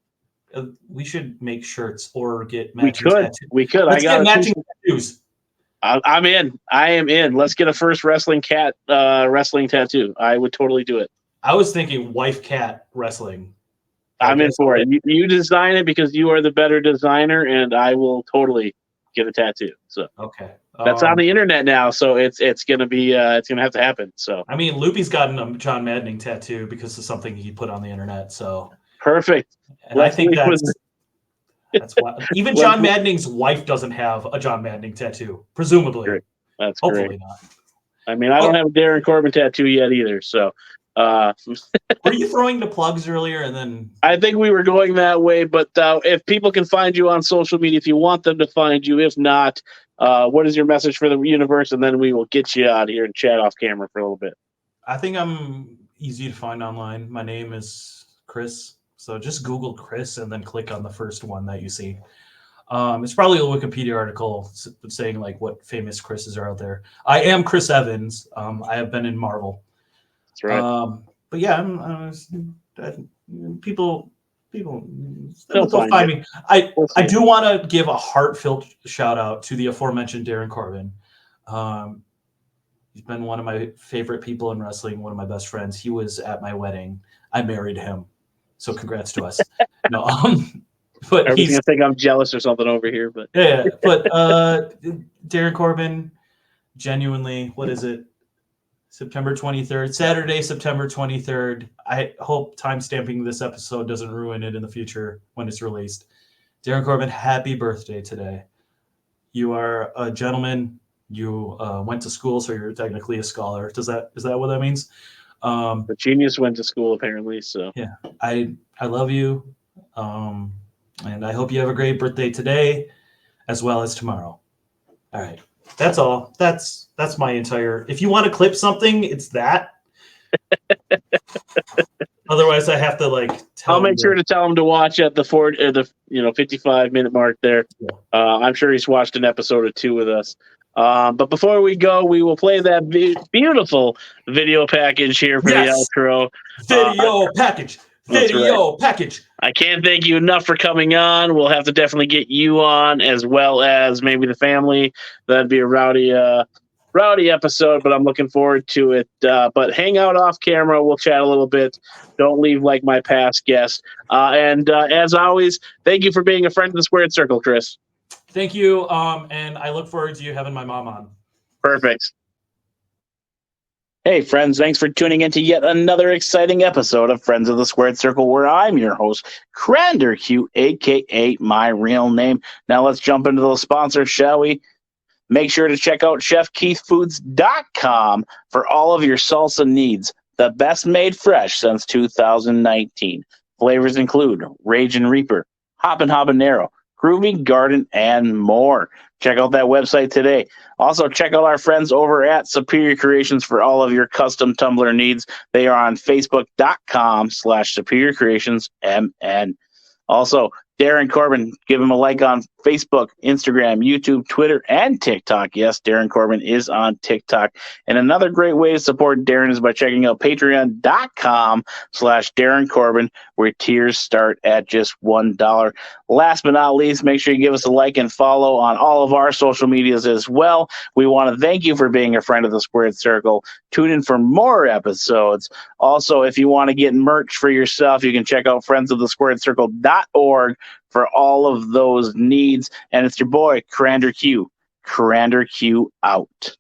We should make shirts or get matching tattoos. We could. Let's get matching tattoos. I'm in. I am in. Let's get a First Wrestling cat wrestling tattoo. I would totally do it. I was thinking wife cat wrestling. I'm in for it. You design it because you are the better designer, and I will totally get a tattoo. So okay. That's on the internet now, so it's gonna be it's gonna have to happen. So I mean, Loopy's gotten a John Maddening tattoo because of something he put on the internet. So perfect. And I think that's why even John Maddening's wife doesn't have a John Maddening tattoo, presumably. Great. That's hopefully great. Not. I mean, I don't have a Darren Corbin tattoo yet either. So were you throwing the plugs earlier and then? I think we were going that way, but if people can find you on social media, if you want them to find you, if not, what is your message for the universe? And then we will get you out of here and chat off camera for a little bit. I think I'm easy to find online. My name is Chris. So just Google Chris and then click on the first one that you see. It's probably a Wikipedia article saying what famous Chris's are out there. I am Chris Evans. I have been in Marvel. That's right. But yeah, people don't find me. I do want to give a heartfelt shout out to the aforementioned Darren Corbin. He's been one of my favorite people in wrestling, one of my best friends. He was at my wedding. I married him. So congrats to us. No, But Everybody's he's gonna think I'm jealous or something over here, but yeah. But Darren Corbin, genuinely, what is it? September 23rd, Saturday, September 23rd. I hope timestamping this episode doesn't ruin it in the future when it's released. Darren Corbin, happy birthday today. You are a gentleman. You went to school, so you're technically a scholar. Is that what that means? the genius went to school apparently. So yeah, I love you, and I hope you have a great birthday today, as well as tomorrow. All right, that's all. That's my entire. If you want to clip something, it's that. Otherwise, I have to tell. I'll make sure to tell him to watch at the 55-minute mark there. Yeah. I'm sure he's watched an episode or two with us. But before we go, we will play that beautiful video package here for the outro. Video package. I can't thank you enough for coming on. We'll have to definitely get you on, as well as maybe the family. That'd be a rowdy episode, but I'm looking forward to it. But hang out off camera. We'll chat a little bit. Don't leave like my past guest. And as always, thank you for being a friend of the Squared Circle, Chris. Thank you. And I look forward to you having my mom on. Perfect. Hey, friends, thanks for tuning in to yet another exciting episode of Friends of the Squared Circle, where I'm your host, Crander Q, a.k.a. my real name. Now let's jump into the sponsors, shall we? Make sure to check out ChefKeithFoods.com for all of your salsa needs. The best made fresh since 2019. Flavors include Ragin' Reaper, Hoppin' Habanero, Groovy Garden, and more. Check out that website today. Also, check out our friends over at Superior Creations for all of your custom tumbler needs. They are on Facebook.com/Superior Creations MN. Also, Darren Corbin, give him a like on Facebook, Instagram, YouTube, Twitter, and TikTok. Yes, Darren Corbin is on TikTok. And another great way to support Darren is by checking out patreon.com/Darren Corbin, where tiers start at just $1. Last but not least, make sure you give us a like and follow on all of our social medias as well. We want to thank you for being a friend of the Squared Circle. Tune in for more episodes. Also, if you want to get merch for yourself, you can check out friendsofthesquaredcircle.org for all of those needs. And it's your boy, Crander Q. Crander Q out.